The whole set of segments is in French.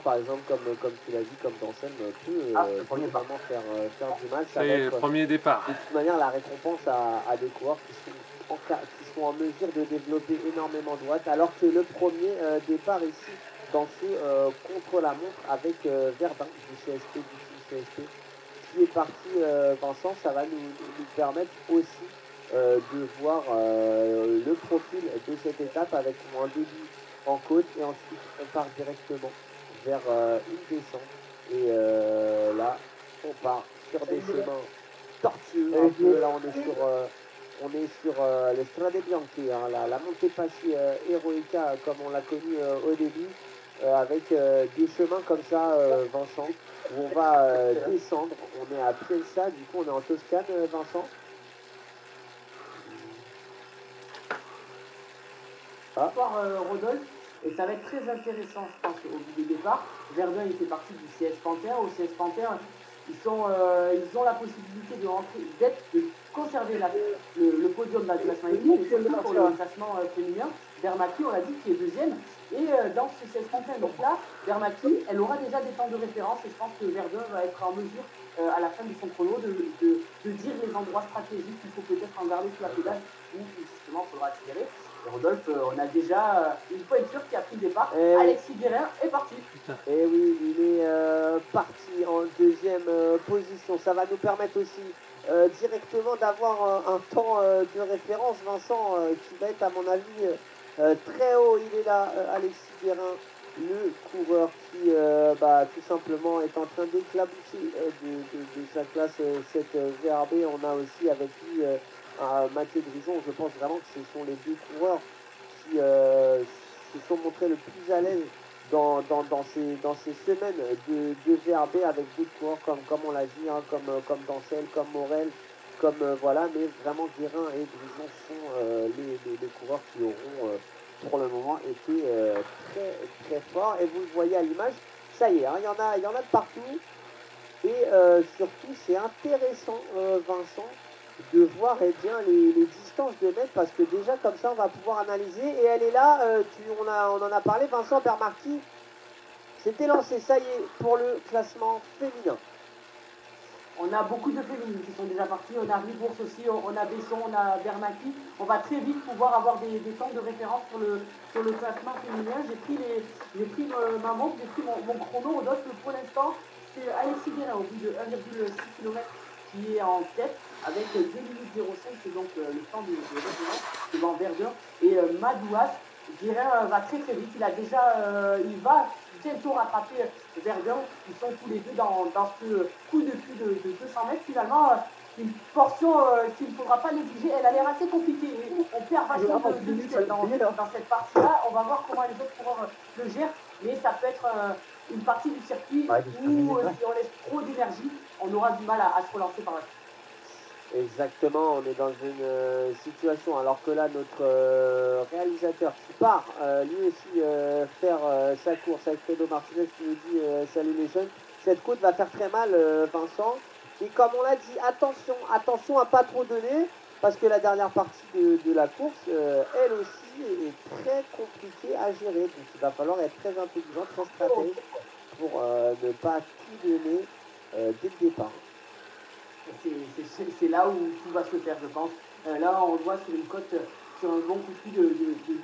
par exemple, comme tu l'as dit, comme Dansen, peut vraiment faire du mal. Ça Ça y va est, être, premier départ. de toute manière, la récompense à des coureurs qui sont en mesure de développer énormément de watts, alors que le premier départ ici, dans ce contre la montre avec Verdun du CSP, du team CSP, qui est parti, Vincent, ça va nous permettre aussi de voir le profil de cette étape avec un début en côte et ensuite on part directement vers une descente et là on part sur des chemins tortueux un peu. Là on est sur le Strade Bianche, hein, la Montepaschi Eroica comme on l'a connu au début, avec des chemins comme ça, Vincent, où on va descendre. On est à Piensa, du coup on est en Toscane, Vincent. Rodolphe, et ça va être très intéressant, je pense, au bout du départ. Verdun, il fait partie du CS Panthère. Au CS Panthère, ils ont la possibilité de conserver le podium de la classement équipe, et surtout pour le classement féminin. Bermaki, on l'a dit, qui est deuxième. Et dans ce CS Panthère, donc là, Bermaki, elle aura déjà des temps de référence, et je pense que Verdun va être en mesure, à la fin de son chrono, de dire les endroits stratégiques qu'il faut peut-être en garder sous la pédale, où justement il faudra accélérer. Et Rodolphe, on a déjà une pointure qui a pris le départ. Alexis Guérin est parti. Et oui, il est parti en deuxième position. Ça va nous permettre aussi directement d'avoir un temps de référence, Vincent, qui va être à mon avis très haut. Il est là, Alexis Guérin, le coureur qui tout simplement est en train d'éclabousser de sa classe cette VRB. On a aussi avec lui Mathieu Grison. Je pense vraiment que ce sont les deux coureurs qui se sont montrés le plus à l'aise dans ces semaines de VRB avec d'autres coureurs comme on l'a dit, hein, comme Dancel, comme Morel, voilà, mais vraiment Guérin et Grison sont les coureurs qui auront pour le moment été très très forts. Et vous le voyez à l'image, ça y est, hein, il y en a de partout. Et surtout, c'est intéressant, Vincent, de voir les distances de mètres, parce que déjà comme ça on va pouvoir analyser. Et elle est là, on en a parlé, Vincent Bermarti s'était lancé, ça y est, pour le classement féminin. On a beaucoup de féminines qui sont déjà parties, on a Ribours aussi, on a Besson, on a Bermaki. On va très vite pouvoir avoir des temps de référence sur le classement féminin. J'ai pris ma montre, j'ai pris mon chrono. Rodolphe, pour l'instant, c'est Alexis Guérin au bout de 1,6 km qui est en tête avec 2 minutes 05, c'est donc le temps de référence devant Verdun. Et Madouas, Guérin va très très vite, il va bientôt rattraper Verdun. Ils sont tous les deux dans ce coup de cul de 200 mètres. Finalement, une portion qu'il ne faudra pas négliger. Elle a l'air assez compliquée. On perd vachement de vitesse dans cette partie-là. On va voir comment les autres coureurs le gèrent. Mais ça peut être une partie du circuit où si on laisse trop d'énergie, on aura du mal à se relancer par là. Exactement, on est dans une situation, alors que là notre réalisateur qui part lui aussi faire sa course avec Fredo Martinez qui nous dit salut les jeunes, cette côte va faire très mal, Vincent, et comme on l'a dit, attention à pas trop donner, parce que la dernière partie de la course, elle aussi est très compliquée à gérer, donc il va falloir être très intelligent, très stratège pour ne pas tout donner dès le départ. C'est là où tout va se faire, je pense. Là, on voit sur une côte, sur un bon coup de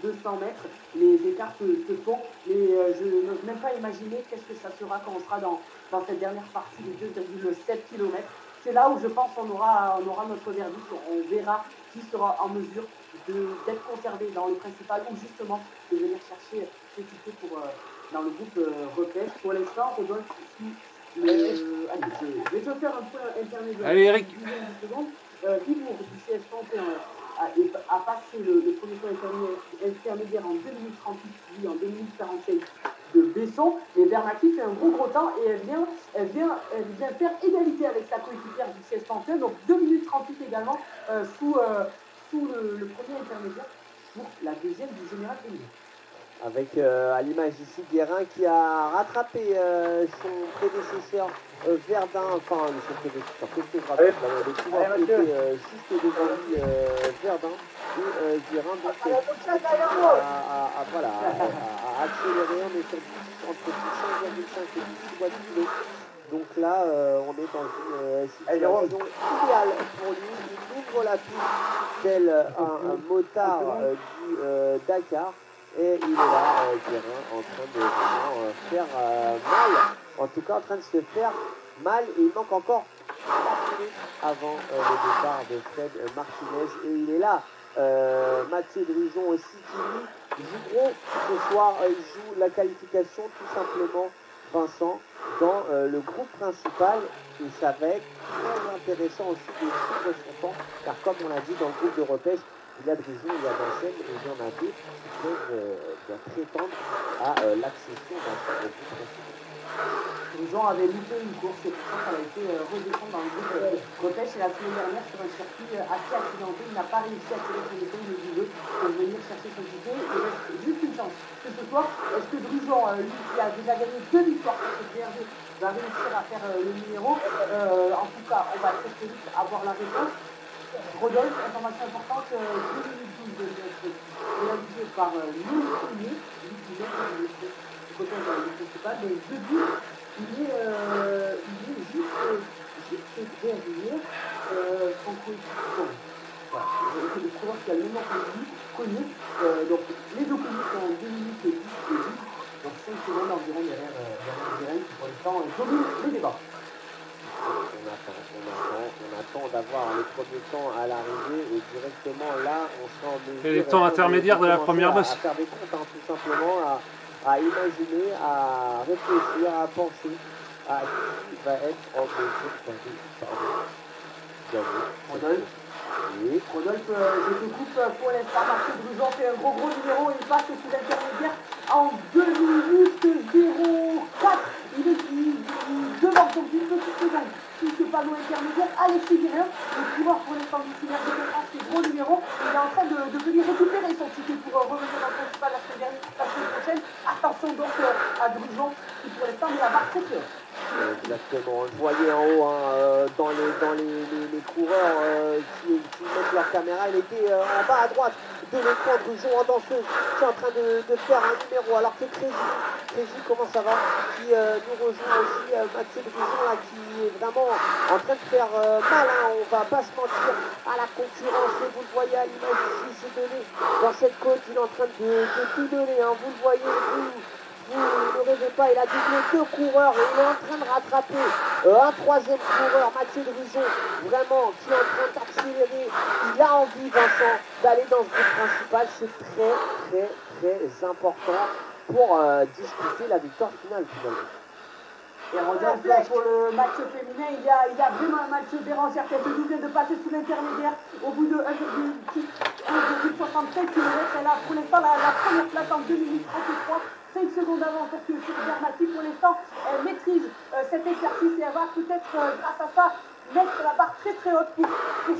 200 mètres, les écarts se font. Mais je n'ose même pas imaginer qu'est-ce que ça sera quand on sera dans cette dernière partie de 2,7 km. C'est là où je pense qu'on aura notre verdict. On verra qui sera en mesure d'être conservé dans le principal ou justement de venir chercher ce ticket dans le groupe repêche. Pour l'instant, Rodolphe, allez, je vais te faire un point intermédiaire. Allez, Eric. Ribourg du CS Panthère a passé le premier tour intermédiaire en 2 minutes 38, lui en 2 minutes 45 de Besson. Mais Bernaki fait un gros temps et elle vient faire égalité avec sa coéquipière du CS Panthère. Donc 2 minutes 38 également sous le premier intermédiaire pour la deuxième du général féminin. Avec à l'image ici Guérin qui a rattrapé son prédécesseur Verdun, enfin son prédécesseur, qu'est-ce que je raconte là, le coureur qui était juste devant lui Verdun, et Guérin donc voilà, accéléré, on est sur entre 5,5 et 10 watts kilo. Donc là, on est dans une situation idéale pour lui. Il ouvre la piste tel un motard du Dakar. Et il est là, Guérin, en train de vraiment faire mal. En tout cas, en train de se faire mal. Et il manque encore 3 minutes avant le départ de Fred Martinez. Et il est là. Mathieu Drison aussi qui lui joue gros ce soir. Il joue la qualification tout simplement, Vincent, dans le groupe principal. Et ça va être très intéressant aussi de suivre son temps. Car comme on l'a dit dans le groupe de repêche, il y a Drison, il y a Vincennes et il y en a d'autres qui peuvent prétendre à l'accession d'un au groupe principal. Drison avait loupé une course, c'est pour ça qu'elle a été redescendre dans le groupe de repêche. Et la semaine dernière, sur un circuit assez accidenté, il n'a pas réussi à tirer son épingle du jeu pour venir chercher son ticket. Il reste juste une chance. Ce soir, est-ce que Drison, lui qui a déjà gagné 2 victoires pour ce PRG, va réussir à faire le numéro? En tout cas, on va très très vite avoir la réponse. Rodolphe, information importante, 2 minutes 12 de notre réalisé par Louis Pouillet, du côté du principal, mais debout, il est juste derrière son coéquipier. Voilà, c'est le coureur qui a le même nom que lui, connu. Donc les deux connus sont 2 minutes 10 et 10, donc 5 secondes environ derrière Guérin qui pour l'instant domine les débats. On attend d'avoir les premiers temps à l'arrivée et directement là, on sera en mesure. Et les temps intermédiaires de la première bosse. À faire des comptes, hein, tout simplement, à imaginer, à réfléchir, à penser à qui va être en mesure de Rodolphe. Oui. Rodolphe, je te coupe pour l'instant. Mathieu Drison fait un gros numéro. Il passe sous l'intermédiaire en 2 minutes 04. Il devant donc une petite seconde. Sur ce panneau intermédiaire, Alexis Guérin, le coureur pour l'instant du Cyber de France, c'est gros numéro. Il est en train de venir récupérer son ticket pour revenir dans le principal la semaine prochaine. Attention donc à Drison, qui pour l'instant met la barre très haute. Exactement, vous voyez en haut, hein, dans les coureurs qui mettent leur caméra, il était en bas à droite de l'écran, Drison en danseuse, qui est en train de faire un numéro, alors que Crézy, comment ça va, qui nous rejoint aussi, Mathieu Drison, là, qui est vraiment en train de faire mal, hein, on va pas se mentir, à la concurrence, et vous le voyez à l'image ici, c'est donné dans cette côte, il est en train de tout donner, hein, vous le voyez, vous ne rêvez pas, il a doublé 2 coureurs et il est en train de rattraper un 3e coureur, Mathieu Drison, vraiment, qui est en train d'accélérer. Il a envie, Vincent, d'aller dans ce groupe principal. C'est très important pour disputer la victoire finale, finalement. Et Rodolphe, pour le match féminin, il y a vraiment un match Bérangère Tête-Doux vient de passer sous l'intermédiaire au bout de 1,65 km. Elle a pour l'instant la première place en 2 minutes 33. 5 secondes avant pour que Bermati, pour l'instant, elle maîtrise cet exercice et elle va peut-être, grâce à ça, mettre la barre très haute pour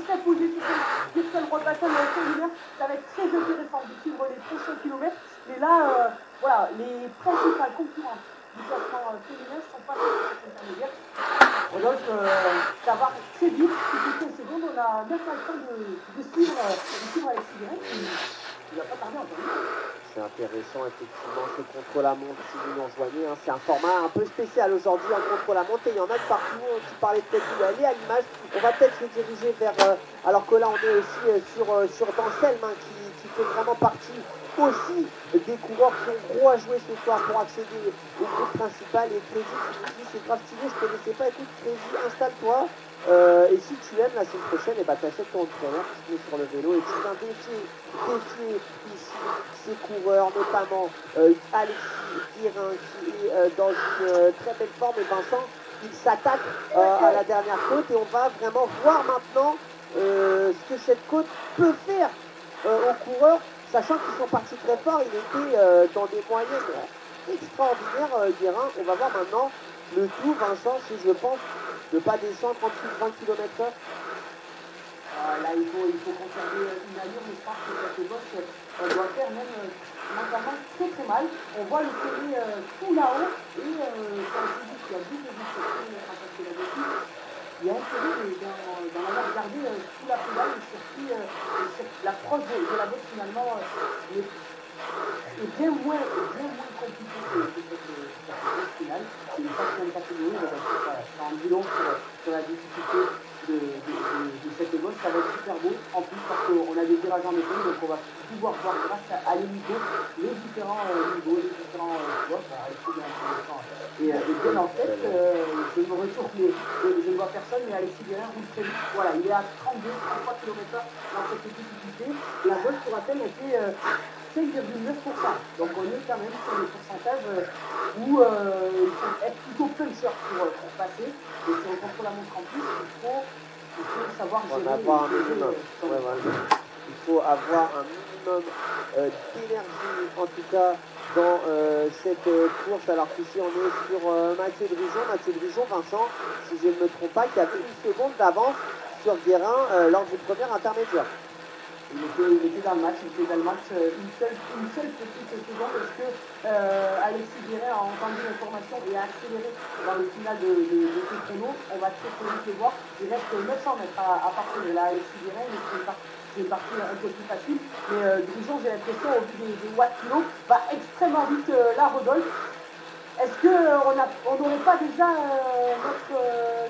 s'imposer sur cette virtuelle rotation féminin. Ça va être très intéressant de suivre les prochains kilomètres. Mais là, voilà, les principales concurrentes du classement féminin sont pas sur cet intermédiaire. Rodolphe, ça va très vite. Depuis 15 secondes, on a même pas le temps de suivre Alexis Guérin qui va pas tarder en terminer. C'est intéressant, effectivement, ce contre-la-montre, si vous nous rejoignez. Hein, c'est un format un peu spécial aujourd'hui, un contre-la-montre. Et il y en a de partout. Tu parlais de Tête-Doux, elle est à l'image. On va peut-être se diriger vers... alors que là, on est aussi sur Danselme, hein, qui fait vraiment partie aussi des coureurs qui ont gros à jouer ce soir pour accéder au groupe principal. Et Crézy, tu nous dis, c'est grave stylé, je ne connaissais pas. Écoute, Crézy, installe-toi. Et si tu aimes la semaine prochaine, et bah t'achètes ton entraîneur qui se met sur le vélo et tu viens défier ici ces coureurs, notamment Alexis Guérin qui est dans une très belle forme, et Vincent, il s'attaque à la dernière côte et on va vraiment voir maintenant ce que cette côte peut faire aux coureurs, sachant qu'ils sont partis très fort. Il était dans des moyennes extraordinaires, Guérin. On va voir maintenant le tout, Vincent, si je pense ne pas descendre en dessous de 20 km/h. Là, il faut conserver une allure, mais je pense que cette bosse doit faire même mentalement très mal. On voit le serré tout là-haut et quand je dis qu'il y a 12 il y a un serré dans la main regardée sous la pédale et sur l'approche de la bosse finalement est bien moins c'est une 4e catégorie, donc voilà, ça en dit long sur la difficulté de cette ébauche. Ça va être super beau, en plus parce qu'on a des tirages en épingle, donc on va pouvoir voir grâce à l'hélico les différents niveaux, les différents joueurs. Et bien en tête, je me retourne, je ne vois personne, mais Alexis Guérin roule très vite. Voilà, il est à 32-33 km/h dans cette difficulté. La gauche, pour rappel, était 5,9%. Donc on est quand même sur des pourcentages où il faut être plutôt puncher pour passer. Et si on contrôle la montre en plus, il faut savoir gérer. Il faut avoir un minimum d'énergie, en tout cas, dans cette course. Alors qu'ici, on est sur Mathieu Drijon, Vincent, si je ne me trompe pas, qui avait une seconde d'avance sur Guérin lors du premier intermédiaire. Il était dans le match, une seule petite seconde parce que Alexis Guérin a entendu l'information et a accéléré dans le final de ce chrono. On va très vite le voir. Il reste 900 mètres à partir de là. Alexis Guérin, c'est une partie un peu plus facile. Mais Drijon, j'ai l'impression, au vu des watts kilos, va extrêmement vite là, Rodolphe. Est-ce qu'on n'aurait pas déjà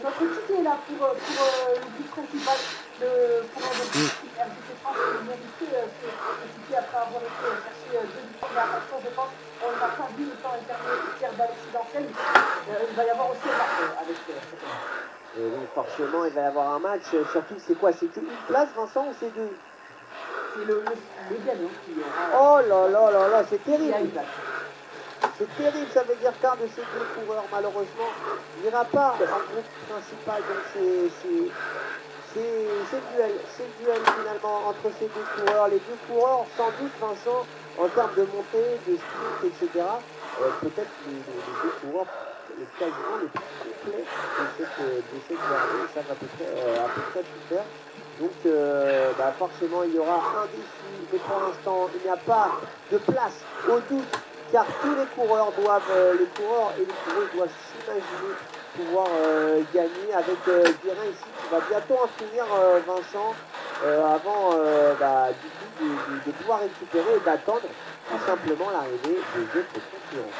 notre ticket là pour le but principal pour un objectif RDC France qui méritait ce ticket après avoir été chercher 2 victoires. Mais attention, je pense qu'on n'a pas vu le temps intermédiaire d'Alexis Dancel. Il va y avoir aussi un match avec cette année. Et oui, forcément, il va y avoir un match. Surtout, c'est quoi? C'est qu'une place, Vincent, ou c'est deux? C'est le gagnant qui Oh là là là là, c'est terrible. C'est terrible, ça veut dire qu'un de ces deux coureurs, malheureusement, n'ira pas en groupe principal. Donc c'est le duel finalement entre ces deux coureurs. Les deux coureurs, sans doute, Vincent, en termes de montée, de sprint, etc., peut-être les deux coureurs quasiment les plus complets de cette journée. Ça va à peu près tout faire. Donc forcément, il y aura un défi, mais pour l'instant, il n'y a pas de place au doute, car tous les coureurs les coureurs et les coureuses doivent s'imaginer pouvoir gagner avec Guérin ici qui va bientôt en finir, Vincent, avant de pouvoir récupérer et d'attendre tout simplement l'arrivée des autres concurrents.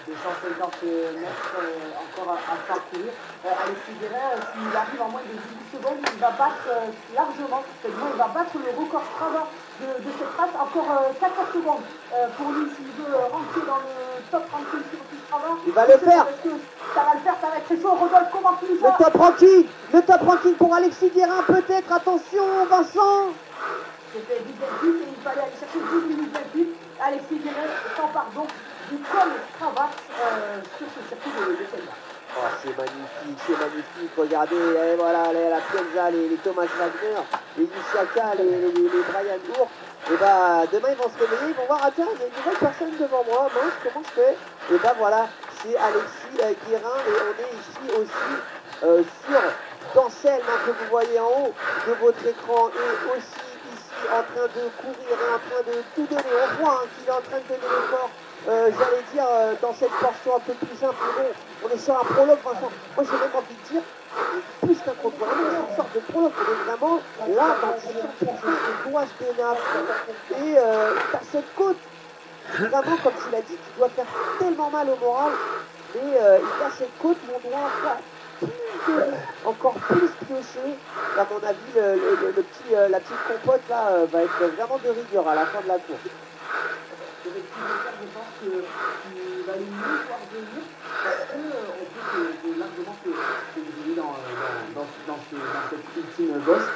250 mètres encore à parcourir. Alexis Guérin, s'il arrive en moins de 18 secondes, il va battre largement, il va battre le record Strava de cette race, encore 14 secondes pour lui s'il veut rentrer dans le top ranking sur Strava. Il va le faire. Parce que ça va le faire, ça va être très chaud. Rodolphe, comment tu le vois? Le top ranking pour Alexis Guérin, peut-être, attention Vincent. C'était 10-28 et il fallait aller chercher 10 minutes 28. Alexis Guérin s'empare donc du col Strava sur ce circuit de Selma. Oh, c'est magnifique, regardez, voilà, la Piazza, les Thomas Wagner, les Yushaka, les Brian Bourg. Et demain ils vont se réveiller, ils vont voir, tiens, il y a une nouvelle personne devant moi, mince, comment je fais? Et voilà, c'est Alexis Guérin, et on est ici aussi sur Dancel, que vous voyez en haut de votre écran, et aussi ici en train de courir et en train de tout donner. On voit qu'il est en train de donner l'effort. J'allais dire dans cette portion un peu plus simple, mais bon, on est sur un prologue, Vincent. Moi j'ai même envie de dire, plus qu'un contre-prologue, c'est une sorte de prologue. On est vraiment là dans le championnat, on doit se donner à fond. Et t'as cette côte, vraiment comme tu l'as dit, qui doit faire tellement mal au moral, mais il a cette côte où on doit encore plus piocher. À mon avis, la petite compote là va être vraiment de rigueur à la fin de la course. Je pense qu'il va mieux voir venir parce qu'on peut largement se griller dans cette ultime bosse.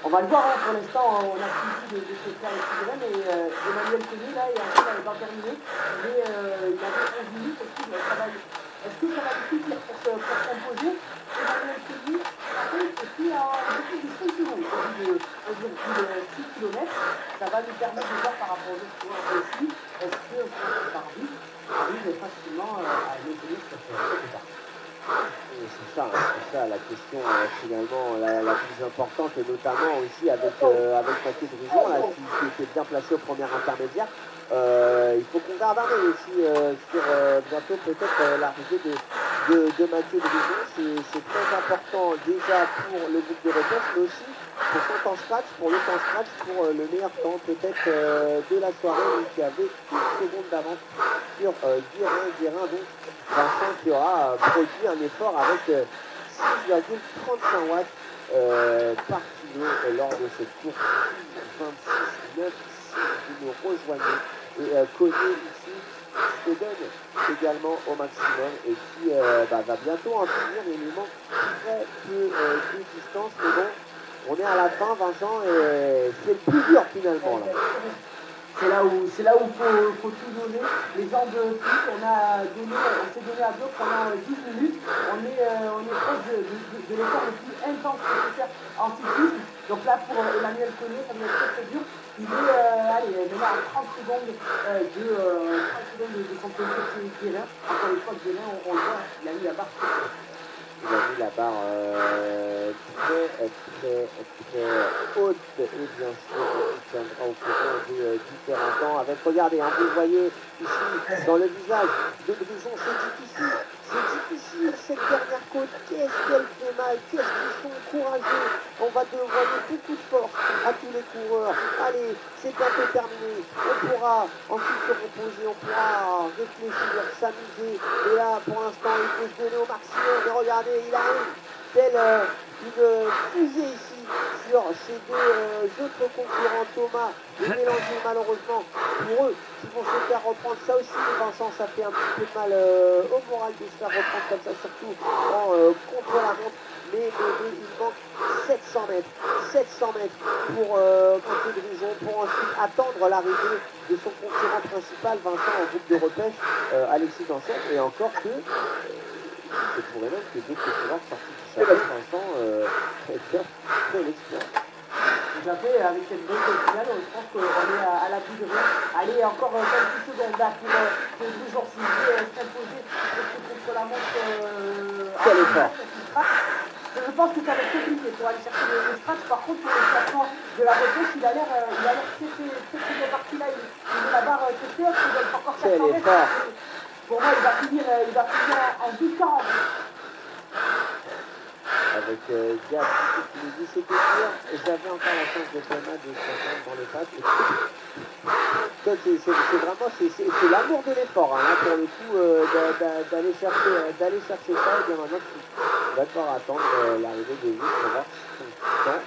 On va le voir, pour l'instant, on a suivi de se faire les mais Emmanuel Connu, là, est en train d'en terminer. Mais il avait 11 minutes. Est-ce que ça va lui suffire pour s'imposer? Emmanuel Connu, et puis en plus de 5 secondes, au bout de 6 km, ça va lui permettre de voir par rapport aux autres coureurs aussi. Est-ce que arrive facilement à maintenir cette étape? C'est ça la question finalement la plus importante, et notamment aussi avec Mathieu Drijon qui était bien placé au premier intermédiaire. Il faut qu'on garde un œil aussi sur bientôt peut-être l'arrivée de de Mathieu Drison. C'est très important déjà pour le groupe de repêche, mais aussi pour son temps scratch, pour le temps scratch, pour le meilleur temps peut-être de la soirée, qui avait une seconde d'avance sur Guérin. Donc Vincent qui aura produit un effort avec 6,35 watts par kilo lors de cette course 26-9. Si vous nous rejoignez, et Koné ici se donne également au maximum et qui va bientôt en finir. Il lui manque très peu de distance, mais bon, on est à la fin, Vincent, et c'est le plus dur finalement là. C'est là où faut tout donner. Les jambes plus, on s'est donné à bloc pendant 10 minutes. On est proche de l'effort le plus intense nécessaire en cyclisme. Donc là pour Emmanuel Koné, ça doit être très très dur. Il est maintenant à 30 secondes de son coéquipier Guérin. Encore une fois, Guérin, on le voit, il a mis la barre. Il a mis la barre très haute, et bien sûr il tiendra au courant de différents temps avec, regardez, vous le voyez ici dans le visage de Drison, c'est difficile cette dernière côte, qu'est-ce qu'elle fait mal, qu'est-ce qu'ils sont courageux, on va devoir beaucoup de force à tous les coureurs. Allez, c'est bientôt terminé, on pourra ensuite se reposer, on pourra réfléchir, s'amuser, et là pour l'instant il faut se donner au maximum. Et regardez, il arrive telle une fusée ici sur ces deux autres concurrents. Thomas et Mélanger, malheureusement pour eux, qui vont se faire reprendre. Ça aussi, Vincent, ça fait un petit peu de mal au moral de se faire reprendre comme ça, surtout en contre la montre. Mais il manque 700 mètres pour Mathieu Drison, pour ensuite attendre l'arrivée de son concurrent principal, Vincent, en groupe de repêche, Alexis Dansel. Et encore que je pourrais même que d'autres coureurs sortis du chapeau, Vincent, fait l'exploit. Tout à fait, avec cette bonne finale, je pense qu'on est à la bout de rien. Allez, encore 26 secondes là pour Drison s'il veut s'imposer contre la montre. Quel effort! Je pense que ça va être compliqué pour aller chercher le scratch. Par contre, pour le classement de la repêche, il a l'air très bien parti là. Il met la barre très haute, il donne encore 400 mètres. Pour moi, il va finir en 12-40. Avec Gab qui nous dit c'était dur, et j'avais encore la chance de Thomas de s'entendre dans les pattes. C'est vraiment c'est l'amour de l'effort, hein, pour le coup, d'aller chercher ça. Et bien maintenant tu vas devoir attendre l'arrivée de lui pour voir si son temps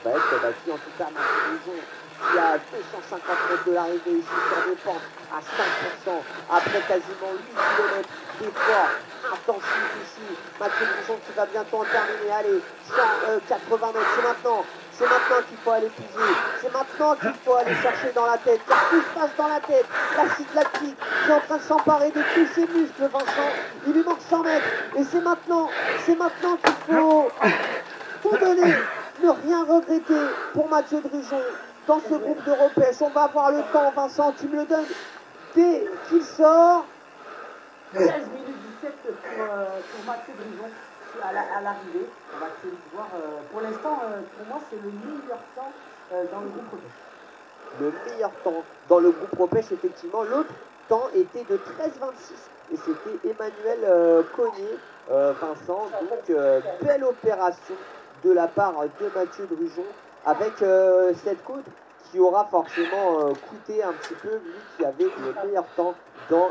va être battu. En tout cas, Mathieu qui a 250 mètres de l'arrivée ici sur des pentes à 100%, après quasiment 8 km d'effort intensif ici. Mathieu Drison qui va bientôt en terminer. Allez, 180 mètres, c'est maintenant qu'il faut aller puiser, c'est maintenant qu'il faut aller chercher dans la tête, car tout se passe dans la tête. L'acide lactique qui est en train de s'emparer de tous ses muscles, Vincent. Il lui manque 100 mètres, et c'est maintenant qu'il faut tout donner, ne rien regretter pour Mathieu Drison. Dans ce groupe de repêche, on va avoir le temps, Vincent, tu me le donnes dès qu'il sort. 16 minutes 17 pour Mathieu Drison à l'arrivée. On va essayer de voir. Pour l'instant, pour moi, c'est le meilleur temps dans le groupe repêche. Le meilleur temps dans le groupe repêche, effectivement. L'autre temps était de 13,26. Et c'était Emmanuel Koné, Vincent. Donc, belle opération de la part de Mathieu Drison, avec cette côte qui aura forcément coûté un petit peu, lui qui avait le meilleur temps dans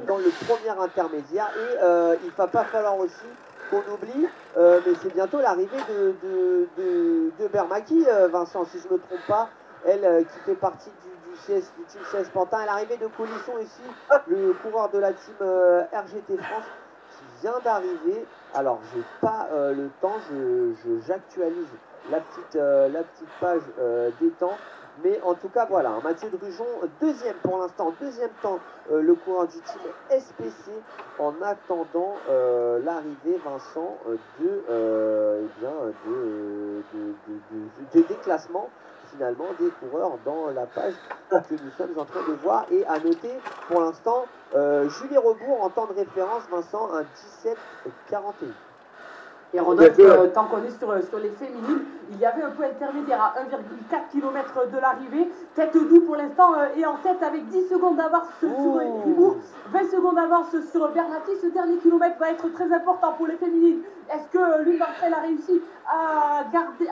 dans le premier intermédiaire. Et il ne va pas falloir aussi qu'on oublie, mais c'est bientôt l'arrivée de Bermaki, Vincent, si je ne me trompe pas, elle qui fait partie du team CS Pantin. Et l'arrivée de Colisson ici, le coureur de la team RGT France, qui vient d'arriver. Alors j'ai pas le temps, j'actualise la petite page des temps, mais en tout cas voilà, Mathieu Drison deuxième pour l'instant, deuxième temps, le coureur du team SPC, en attendant l'arrivée, Vincent, des déclassements finalement des coureurs dans la page que nous sommes en train de voir. Et à noter pour l'instant Julie Rebourg en temps de référence, Vincent, un 17,41. Et Rodolphe, tant qu'on est sur les féminines, Il y avait un point intermédiaire à 1,4 km de l'arrivée. Tête-Doux pour l'instant est en tête avec 10 secondes d'avance sur Ribourg, 20 secondes d'avance sur Bernati. Ce dernier kilomètre va être très important pour les féminines. Est-ce que l'une d'entre elles a réussi à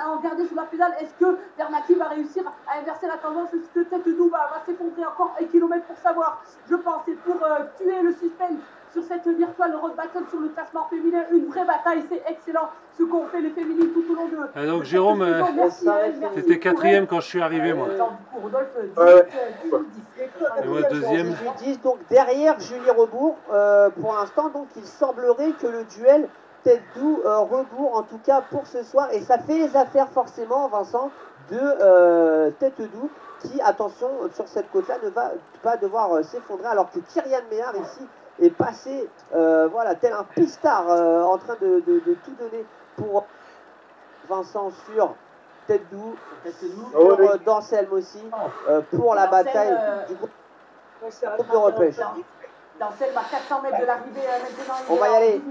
en garder sous la pédale? Est-ce que Bernati va réussir à inverser la tendance? Est-ce que Tête-Doux va s'effondrer encore un kilomètre pour savoir? Je pense, et pour tuer le suspense sur cette virtual road battle sur le classement féminin, une vraie bataille, c'est excellent ce qu'ont fait les féminines tout au long de... Ah donc Jérôme, t'étais quatrième quand je suis arrivé moi. Rodolphe, 18-10. Et moi deuxième. 18-10, donc derrière Julie Rebourg, pour l'instant, donc il semblerait que le duel Tête-Doux Rebourg, en tout cas pour ce soir, et ça fait les affaires forcément, Vincent, de Tête-Doux, qui, attention, sur cette côte-là, ne va pas devoir s'effondrer, alors que Kyrian Méhard ici est passé, voilà, tel un pistard en train de tout donner pour Vincent sur Tête-Doux, sur Danselme aussi, pour la bataille du groupe de repêche. Danselme à 400 mètres de l'arrivée maintenant. On va y aller.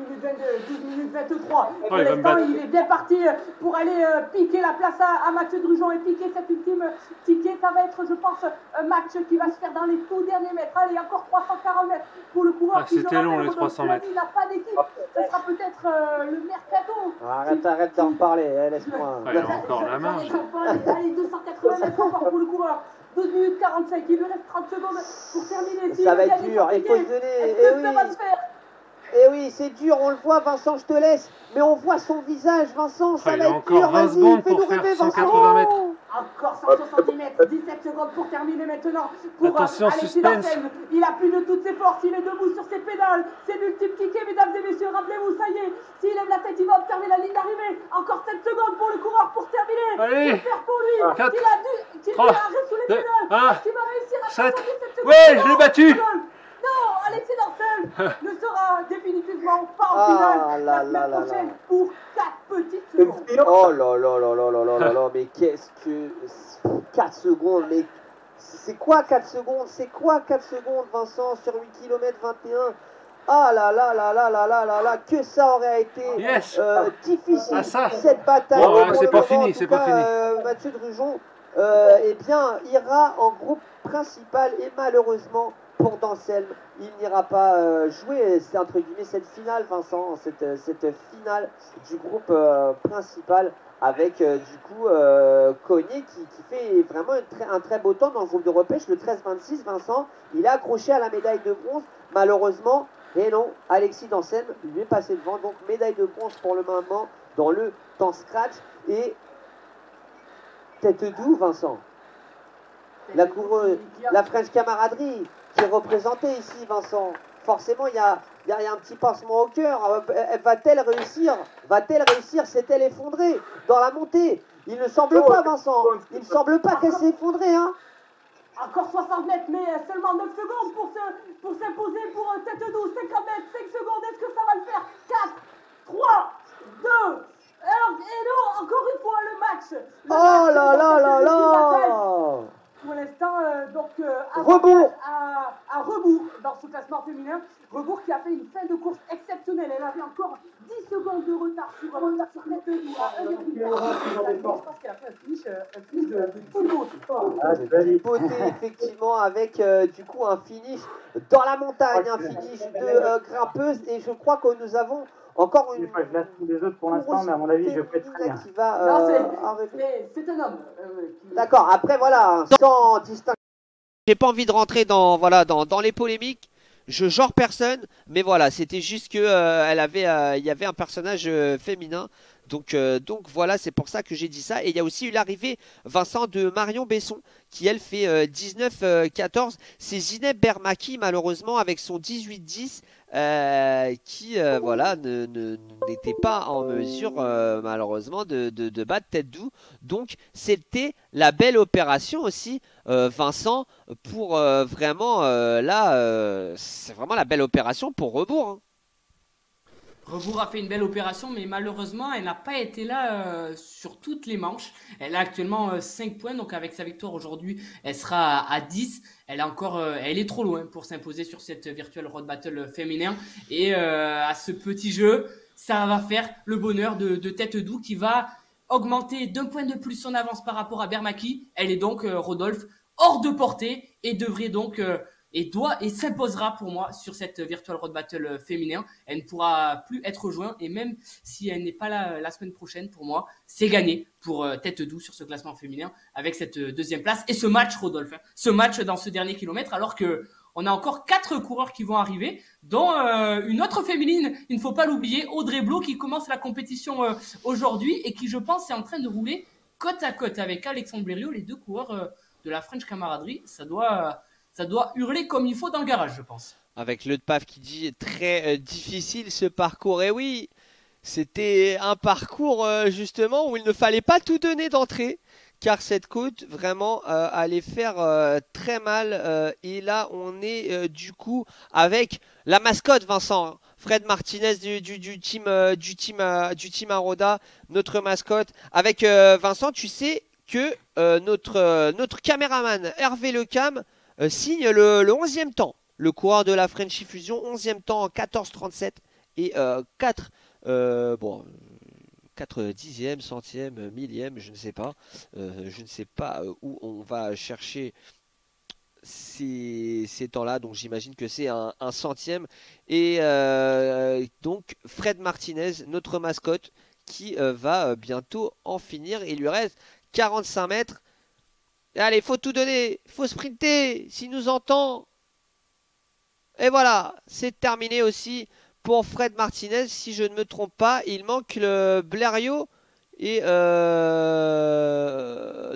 10 minutes 23. Pour l'instant, il est bien parti pour aller piquer la place à Mathieu Drujon et piquer cet ultime ticket. Ça va être, je pense, un match qui va se faire dans les tout derniers mètres. Allez, encore 340 mètres pour le coureur. C'était long les 300 mètres. Il n'a pas d'équipe. Ce sera peut-être le mercato. Arrête d'en reparler, laisse-moi. Il a encore la marge. Allez, 280 mètres encore pour le coureur. 12 minutes 45, il lui reste 30 secondes pour terminer. Ça va être dur, il faut se donner. Ça va se faire. Et oui, c'est dur, on le voit, Vincent, je te laisse. Mais on voit son visage, Vincent, ça va être dur. Il a encore 20 secondes pour faire 180 mètres. Encore 170 mètres, 17 secondes pour terminer maintenant. Pour attention, suspense. Il a plus de toutes ses forces, il est debout sur ses pédales. C'est l'ultime ticket, mesdames et messieurs. Rappelez-vous, ça y est, s'il lève la tête, il va observer la ligne d'arrivée. Encore 7 secondes pour le coureur pour terminer. Allez, faire pour lui. 4, qu'il arrête sous les pédales. Est-ce qu'il va réussir à 7. 77 secondes? Ouais, je l'ai battu. Non, Alexis Danselme ne sera définitivement pas en finale la semaine prochaine pour 4 petites secondes. Oh là là là là là là là là, mais qu'est-ce que... 4 secondes, mais... C'est quoi 4 secondes? C'est quoi 4 secondes, Vincent, sur 8 km 21? Ah là là là là là là là là, que ça aurait été difficile, cette bataille. Bon, c'est pas fini, c'est pas fini. Mathieu Drujon, eh bien, ira en groupe principal et malheureusement, pour Danselme, il n'ira pas jouer, c'est entre guillemets cette finale, Vincent, cette finale du groupe principal avec du coup Cogné qui fait vraiment un très beau temps dans le groupe de repêche, le 13-26, Vincent, il est accroché à la médaille de bronze, malheureusement, et non, Alexis Danselme lui est passé devant, donc médaille de bronze pour le moment dans le temps scratch, et Tête-Doux, Vincent, la coureuse, la French camaraderie qui est représentée ici, Vincent. Forcément, il y a un petit pincement au cœur. Va-t-elle réussir? S'est-elle effondrée dans la montée? Il ne semble pas, Vincent. Il ne semble pas qu'elle s'est effondrée, hein. Encore 60 mètres, mais seulement 9 secondes pour s'imposer pour Tête-Doux. 50 mètres, 5 secondes. Est-ce que ça va le faire? 4, 3, 2... Et non, encore une fois, le match. Oh là là là là. Pour l'instant, Rebourg à Rebourg dans ce classement féminin. Rebourg qui a fait une fin de course exceptionnelle. Elle avait encore 10 secondes de retard sur Tête-Doux à 1,4. Je pense qu'elle a fait un finish de football. Beauté, effectivement, avec du coup un finish dans la montagne, un finish de grimpeuse. Et je crois que nous avons encore une... Je laisse tous les autres pour l'instant, mais à mon avis, je peux être très bien. C'est un homme. D'accord, après voilà, sans distinction. J'ai pas envie de rentrer dans les polémiques. Je genre personne, mais voilà, c'était juste que il y avait un personnage féminin. Donc voilà, c'est pour ça que j'ai dit ça. Et il y a aussi eu l'arrivée, Vincent, de Marion Besson, qui elle fait 19-14. C'est Zineb Bermaki, malheureusement, avec son 18-10, qui voilà, n'était pas en mesure, malheureusement, de battre Tête-Doux. Donc c'était la belle opération aussi, Vincent, pour vraiment, là, c'est vraiment la belle opération pour Rebourg, hein. Rebourg a fait une belle opération, mais malheureusement, elle n'a pas été là sur toutes les manches. Elle a actuellement 5 points, donc avec sa victoire aujourd'hui, elle sera à 10. Elle est trop loin pour s'imposer sur cette Virtual Road Battle féminin. Et à ce petit jeu, ça va faire le bonheur de Tête-Doux qui va augmenter d'1 point de plus son avance par rapport à Bermaki. Elle est donc, Rodolphe, hors de portée et devrait donc et s'imposera pour moi sur cette Virtual Road Battle féminin. Elle ne pourra plus être rejointe et même si elle n'est pas là la semaine prochaine, pour moi, c'est gagné pour Tête Doux sur ce classement féminin avec cette deuxième place et ce match, Rodolphe. Ce match dans ce dernier kilomètre alors que on a encore 4 coureurs qui vont arriver, dont une autre féminine, il ne faut pas l'oublier, Audrey Blo, qui commence la compétition aujourd'hui et qui, je pense, est en train de rouler côte à côte avec Alexandre Blériot, les 2 coureurs de la French Camaraderie. Ça doit hurler comme il faut dans le garage, je pense. Avec le PAF qui dit très difficile ce parcours. Et oui, c'était un parcours justement où il ne fallait pas tout donner d'entrée. Car cette côte vraiment allait faire très mal. Et là, on est du coup avec la mascotte, Vincent. Fred Martinez du team Aroda, notre mascotte. Avec Vincent, tu sais que notre caméraman Hervé Lecam signe le 11e temps. Le coureur de la Frenchy Fusion, 11e temps en 14,37 et 4 dixièmes, centièmes, millièmes, je ne sais pas. Je ne sais pas où on va chercher ces temps-là. Donc j'imagine que c'est un centième. Et donc Fred Martinez, notre mascotte, qui va bientôt en finir. Il lui reste 45 mètres. Et allez, faut tout donner. Faut sprinter. S'il nous entend. Et voilà, c'est terminé aussi. Pour Fred Martinez, si je ne me trompe pas, il manque le Blériot et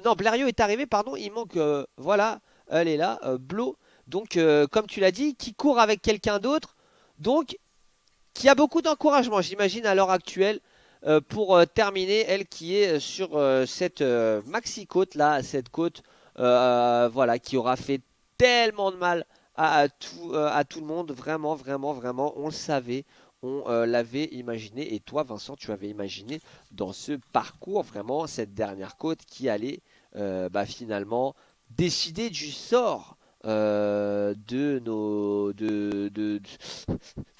non, Blériot est arrivé, pardon, il manque voilà, elle est là, Blo. Donc comme tu l'as dit, qui court avec quelqu'un d'autre, donc qui a beaucoup d'encouragement, j'imagine à l'heure actuelle pour terminer, elle qui est sur cette maxi côte là, cette côte voilà, qui aura fait tellement de mal à tout le monde, vraiment, on le savait, on l'avait imaginé, et toi Vincent, tu avais imaginé dans ce parcours vraiment cette dernière côte qui allait finalement décider du sort de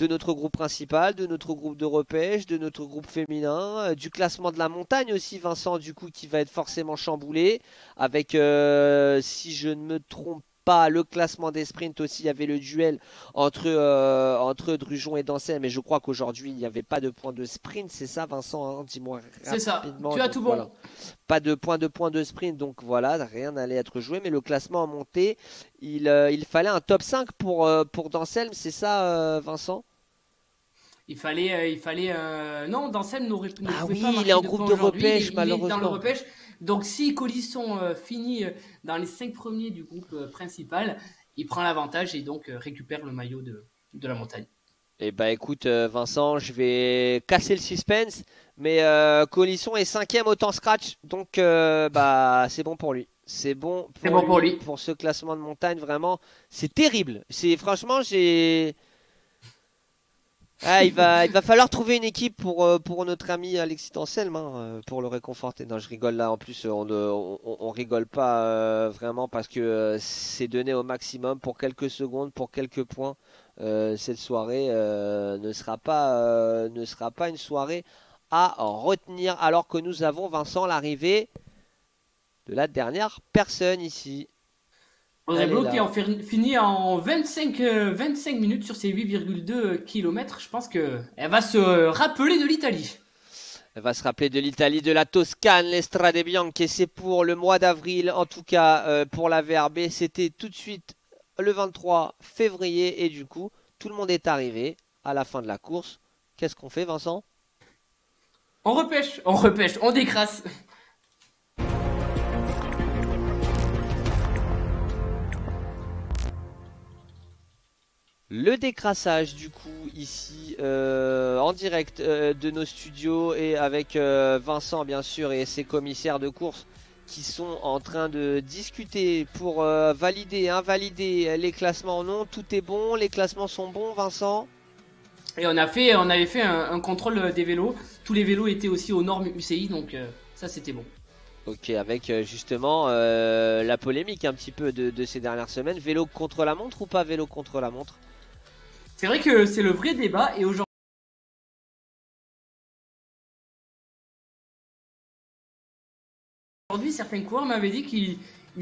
notre groupe principal, de notre groupe de repêche, de notre groupe féminin, du classement de la montagne aussi, Vincent, du coup, qui va être forcément chamboulé, avec, si je ne me trompe pas, le classement des sprints aussi, il y avait le duel entre Drujon et Dancel, mais je crois qu'aujourd'hui il n'y avait pas de point de sprint, c'est ça Vincent, hein, dis-moi rapidement. C'est ça, tu as tout bon. Voilà. Pas de point de sprint, donc voilà, rien n'allait être joué, mais le classement a monté, il fallait un top 5 pour Dancel, c'est ça Vincent? Il fallait non, Dancel n'aurait pas oui, marqué il est en de groupe points de aujourd'hui. repêche, Il est malheureusement. dans le repêche. Donc si Colisson finit dans les 5 premiers du groupe principal, il prend l'avantage et donc récupère le maillot de la montagne. Eh ben écoute Vincent, je vais casser le suspense, mais Colisson est 5e au temps scratch, donc c'est bon pour lui. C'est bon pour lui. Pour ce classement de montagne, vraiment, c'est terrible. Franchement, il va falloir trouver une équipe pour notre ami Alexis Anselme, hein, pour le réconforter. Non, je rigole là. En plus, on rigole pas vraiment parce que c'est donné au maximum pour quelques secondes, pour quelques points. Cette soirée ne sera pas une soirée à retenir. Alors que nous avons, Vincent, l'arrivée de la dernière personne ici. Audrey Blo qui en finit en 25 minutes sur ses 8,2 km. Je pense qu'elle va se rappeler de l'Italie. Elle va se rappeler de l'Italie, de la Toscane, l'Estrade Bianche. Et c'est pour le mois d'avril, en tout cas pour la VRB. C'était tout de suite le 23 février. Et du coup, tout le monde est arrivé à la fin de la course. Qu'est-ce qu'on fait, Vincent? On repêche, on décrasse. Le décrassage du coup ici en direct de nos studios et avec Vincent bien sûr et ses commissaires de course qui sont en train de discuter pour valider, invalider les classements. Non, tout est bon, les classements sont bons Vincent. Et on avait fait un contrôle des vélos, tous les vélos étaient aussi aux normes UCI donc ça c'était bon. Ok, avec justement la polémique un petit peu de ces dernières semaines, vélo contre la montre ou pas vélo contre la montre? C'est vrai que c'est le vrai débat et aujourd'hui aujourd'hui, certains coureurs m'avaient dit qu'ils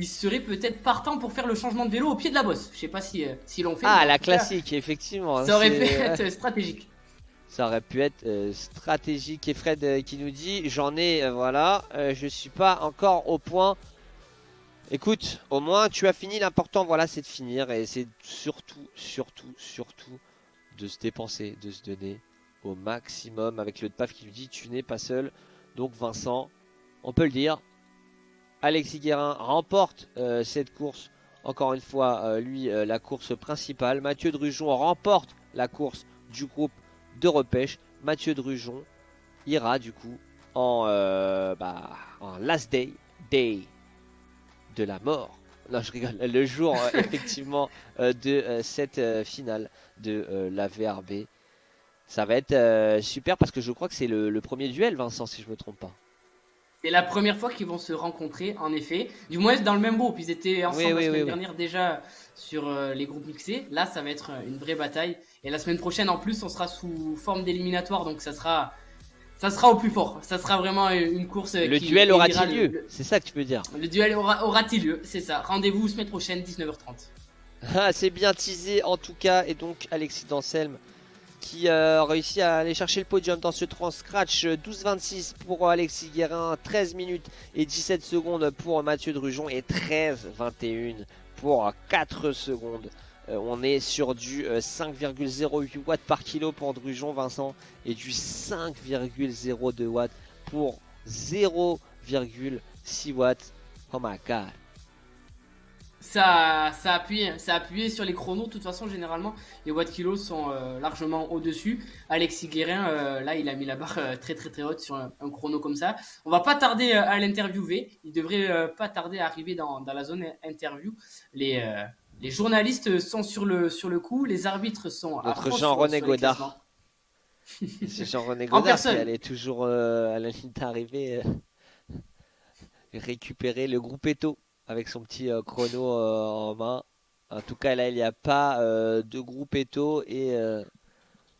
seraient peut-être partants pour faire le changement de vélo au pied de la bosse. Je sais pas si l'on fait. Ah, la classique, effectivement. Ça aurait pu être stratégique. Ça aurait pu être stratégique. Et Fred qui nous dit, j'en ai, voilà, je suis pas encore au point. Écoute, au moins tu as fini. L'important, voilà, c'est de finir. Et c'est surtout de se dépenser, de se donner au maximum. Avec le PAF qui lui dit, tu n'es pas seul. Donc Vincent, on peut le dire, Alexis Guérin remporte cette course. Encore une fois, lui, la course principale. Mathieu Drujon remporte la course du groupe de repêche. Mathieu Drujon ira du coup en last day de la mort. Non, je rigole. Le jour effectivement de cette finale de la VRB. Ça va être super parce que je crois que c'est le premier duel, Vincent, si je me trompe pas. C'est la première fois qu'ils vont se rencontrer, en effet. Du moins dans le même groupe. Ils étaient ensemble la semaine dernière déjà sur les groupes mixés. Là, ça va être une vraie bataille. Et la semaine prochaine, en plus, on sera sous forme d'éliminatoire. Donc ça sera au plus fort. Ça sera vraiment une course. Le duel aura-t-il lieu? C'est ça que tu peux dire. Le duel aura-t-il lieu? C'est ça. Rendez-vous semaine prochaine, 19h30. Ah, c'est bien teasé en tout cas. Et donc Alexis Danselme qui réussit à aller chercher le podium dans ce 3 scratch. 12-26 pour Alexis Guérin, 13 minutes et 17 secondes pour Mathieu Drujon et 13-21 pour 4 secondes. On est sur du 5,08 watts par kilo pour Drujon, Vincent, et du 5,02 watts pour 0,6 watts. Oh my god. Ça a appuyé sur les chronos. De toute façon, généralement, les watts kilos sont largement au-dessus. Alexis Guérin, là, il a mis la barre très haute sur un chrono comme ça. On va pas tarder à l'interviewer. Il devrait pas tarder à arriver dans la zone interview. Les journalistes sont sur le coup. Les arbitres sont à notre fond Jean-René sur les Godard. classements. C'est Jean-René Godard qui allait toujours à la ligne d'arrivée récupérer le groupe Eto avec son petit chrono en main. En tout cas, là, il n'y a pas de groupe Eto. Et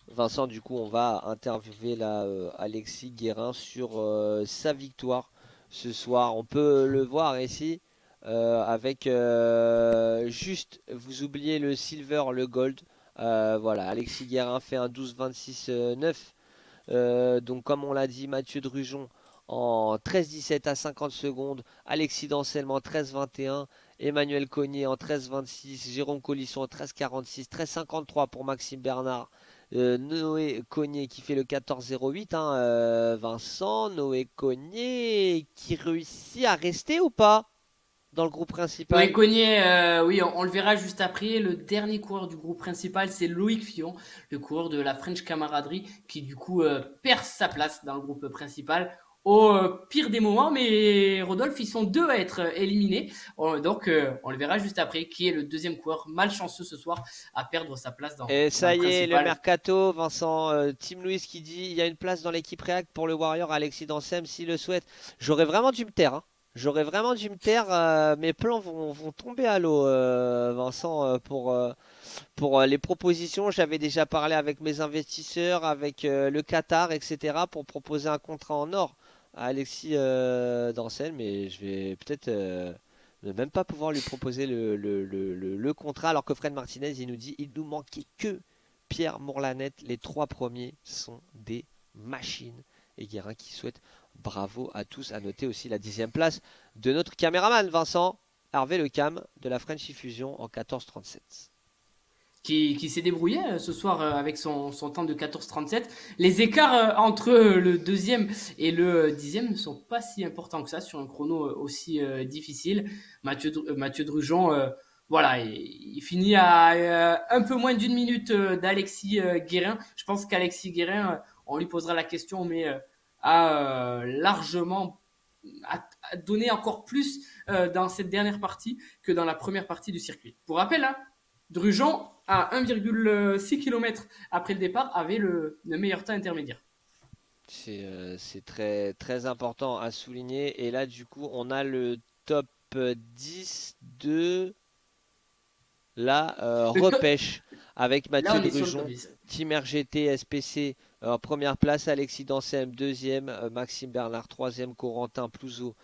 Vincent, du coup, on va interviewer là, Alexis Guérin sur sa victoire ce soir. On peut le voir ici avec juste, vous oubliez le silver, le gold. Voilà, Alexis Guérin fait un 12-26-9. Donc, comme on l'a dit, Mathieu Drujon en 13-17 à 50 secondes, Alexis Danselme en 13-21, Emmanuel Cognier en 13-26, Jérôme Colisson en 13-46, 13-53 pour Maxime Bernard, Noé Cognier qui fait le 14-08, Vincent, Noé Cognier qui réussit à rester ou pas dans le groupe principal? Noé Cognier, oui, on le verra juste après. Le dernier coureur du groupe principal, c'est Loïc Fillon, le coureur de la French Camaraderie, qui du coup perd sa place dans le groupe principal au pire des moments, mais Rodolphe, ils sont deux à être éliminés. Donc, on le verra juste après, qui est le deuxième coureur malchanceux ce soir à perdre sa place dans Et ça dans y est, le principal. mercato, Vincent, Tim Louis qui dit il y a une place dans l'équipe React pour le Warrior Alexis Danselme s'il le souhaite. J'aurais vraiment dû me taire, hein. J'aurais vraiment dû me taire. Mes plans vont tomber à l'eau, Vincent, pour les propositions. J'avais déjà parlé avec mes investisseurs, avec le Qatar, etc. pour proposer un contrat en or à Alexis Danselme, mais je vais peut-être ne même pas pouvoir lui proposer le contrat, alors que Fred Martinez, il nous dit il nous manquait que Pierre Mourlanette. Les 3 premiers sont des machines. Et Guérin qui souhaite bravo à tous. À noter aussi la 10e place de notre caméraman Vincent, Hervé Lecam de la French Fusion en 14-37. Qui s'est débrouillé ce soir avec son temps de 14-37. Les écarts entre le deuxième et le 10e ne sont pas si importants que ça sur un chrono aussi difficile. Mathieu Drujon, voilà, il finit à un peu moins d'une minute d'Alexis Guérin. Je pense qu'Alexis Guérin, on lui posera la question, mais a largement a donné encore plus dans cette dernière partie que dans la première partie du circuit. Pour rappel, hein, Drujon, à 1,6 km après le départ, avait le meilleur temps intermédiaire. C'est très important à souligner. Et là, du coup, on a le top 10 de la repêche avec Mathieu Drujon, Team RGT, SPC en première place, Alexis Danselme deuxième, Maxime Bernard troisième, Corentin Plouzot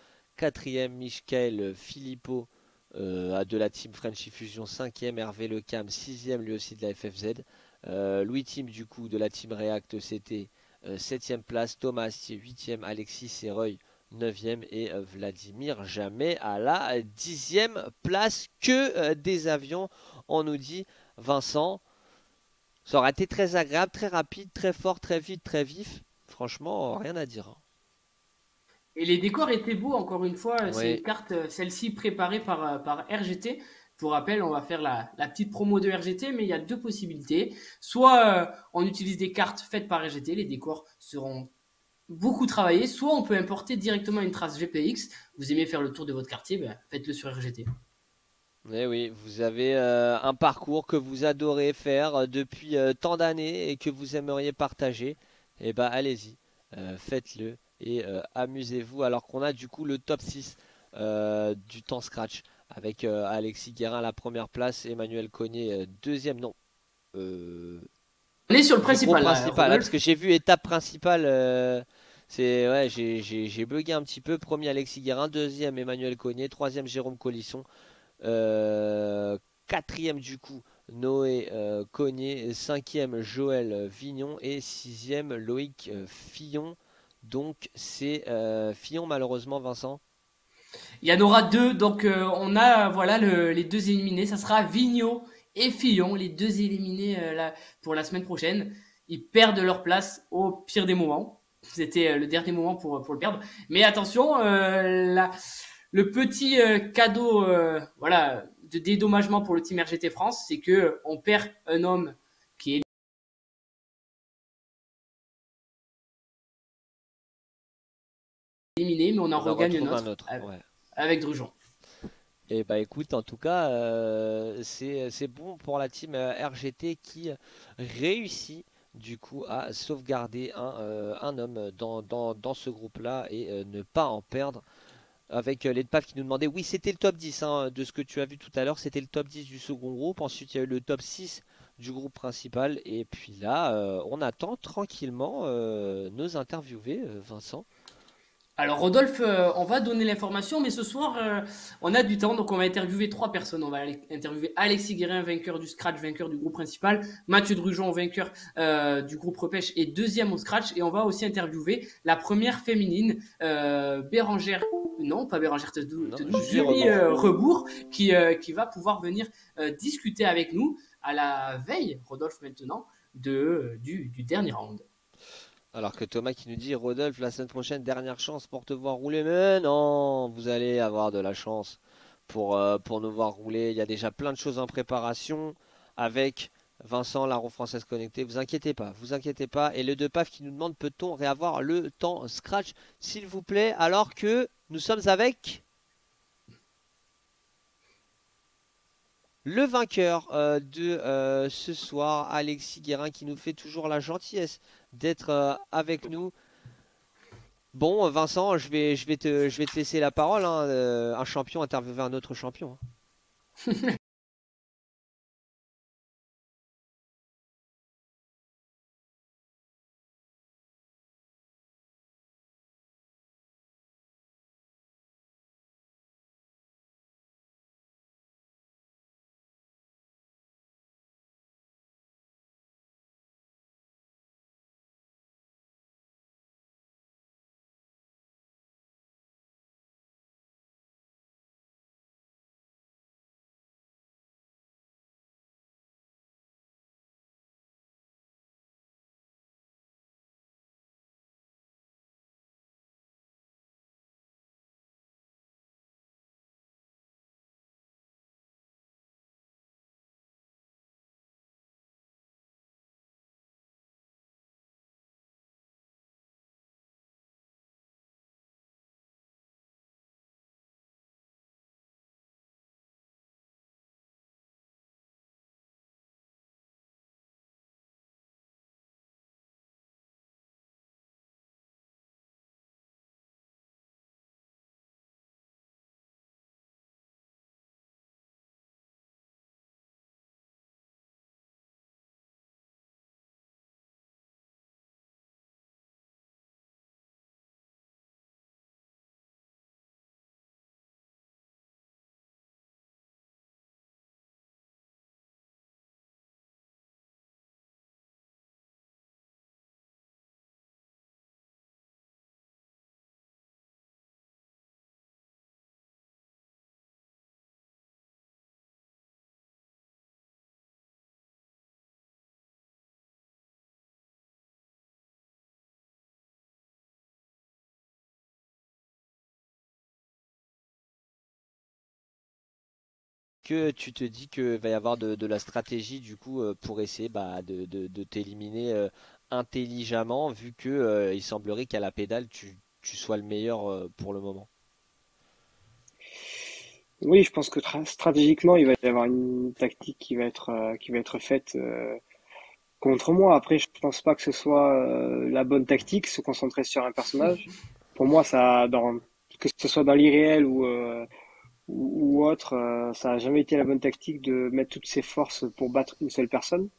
4e, Michael Filippo de la team Frenchy Fusion. 5e, Hervé Lecam. 6e, lui aussi de la FFZ. Louis Tim, du coup, de la team React, c'était 7e place. Thomas Astier, 8e. Alexis Serreuil, 9e. Et Vladimir Jamais à la 10e place. Que des avions, on nous dit Vincent. Ça aurait été très agréable, très rapide, très fort, très vite, très vif. Franchement, rien à dire. Et les décors étaient beaux, encore une fois. Oui. C'est une carte, celle-ci préparée par RGT. Pour rappel, on va faire la petite promo de RGT, mais il y a deux possibilités. Soit on utilise des cartes faites par RGT, les décors seront beaucoup travaillés. Soit on peut importer directement une trace GPX. Vous aimez faire le tour de votre quartier, ben, faites-le sur RGT. Eh oui, vous avez un parcours que vous adorez faire depuis tant d'années et que vous aimeriez partager. Eh ben, allez-y, faites-le et amusez-vous. Alors qu'on a du coup le top 6 du temps scratch avec Alexis Guérin à la première place, Emmanuel Cognier deuxième. Non. On est sur le principal, là, parce que j'ai vu étape principale. Ouais, j'ai bugué un petit peu. Premier Alexis Guérin, deuxième Emmanuel Cognier, troisième Jérôme Colisson. Quatrième du coup Noé Cognier, cinquième Joël Vignon et sixième Loïc Fillon. Donc c'est Fillon malheureusement, Vincent. Il y en aura deux, donc on a voilà les deux éliminés. Ça sera Vigneault et Fillon, les deux éliminés pour la semaine prochaine. Ils perdent leur place au pire des moments. C'était le dernier moment pour le perdre. Mais attention, le petit cadeau voilà, de dédommagement pour le team RGT France, c'est que on perd un homme qui est éliminé, mais on en regagne un autre avec Drujon. Et bah écoute, en tout cas, c'est bon pour la team RGT qui réussit du coup à sauvegarder un homme dans ce groupe-là et ne pas en perdre. Avec l'EDPAF qui nous demandait, oui c'était le top 10 de ce que tu as vu tout à l'heure, c'était le top 10 du second groupe, ensuite il y a eu le top 6 du groupe principal, et puis là on attend tranquillement nos interviewés, Vincent. Alors Rodolphe, on va donner l'information, mais ce soir, on a du temps, donc on va interviewer trois personnes. On va interviewer Alexis Guérin, vainqueur du scratch, vainqueur du groupe principal, Mathieu Drujon, vainqueur du groupe repêche et deuxième au scratch, et on va aussi interviewer la première féminine, Bérangère, non pas Bérangère Tedou, Julie Rebourg, qui va pouvoir venir discuter avec nous à la veille, Rodolphe maintenant, du dernier round. Alors que Thomas qui nous dit, Rodolphe, la semaine prochaine, dernière chance pour te voir rouler. Mais non, vous allez avoir de la chance pour nous voir rouler. Il y a déjà plein de choses en préparation avec Vincent, la roue française connectée. Vous inquiétez pas, vous inquiétez pas. Et le DePaf qui nous demande, peut-on réavoir le temps scratch, s'il vous plaît, alors que nous sommes avec le vainqueur de ce soir, Alexis Guérin, qui nous fait toujours la gentillesse d'être avec nous. Bon, Vincent, je vais te laisser la parole. Un champion interviewer un autre champion. que tu te dis qu'il va y avoir de la stratégie du coup pour essayer de t'éliminer intelligemment, vu que il semblerait qu'à la pédale tu sois le meilleur pour le moment? Oui, je pense que stratégiquement, il va y avoir une tactique qui va être faite contre moi. Après, je pense pas que ce soit la bonne tactique, se concentrer sur un personnage. Pour moi, que ce soit dans l'irréel ou autre, ça a jamais été la bonne tactique de mettre toutes ses forces pour battre une seule personne.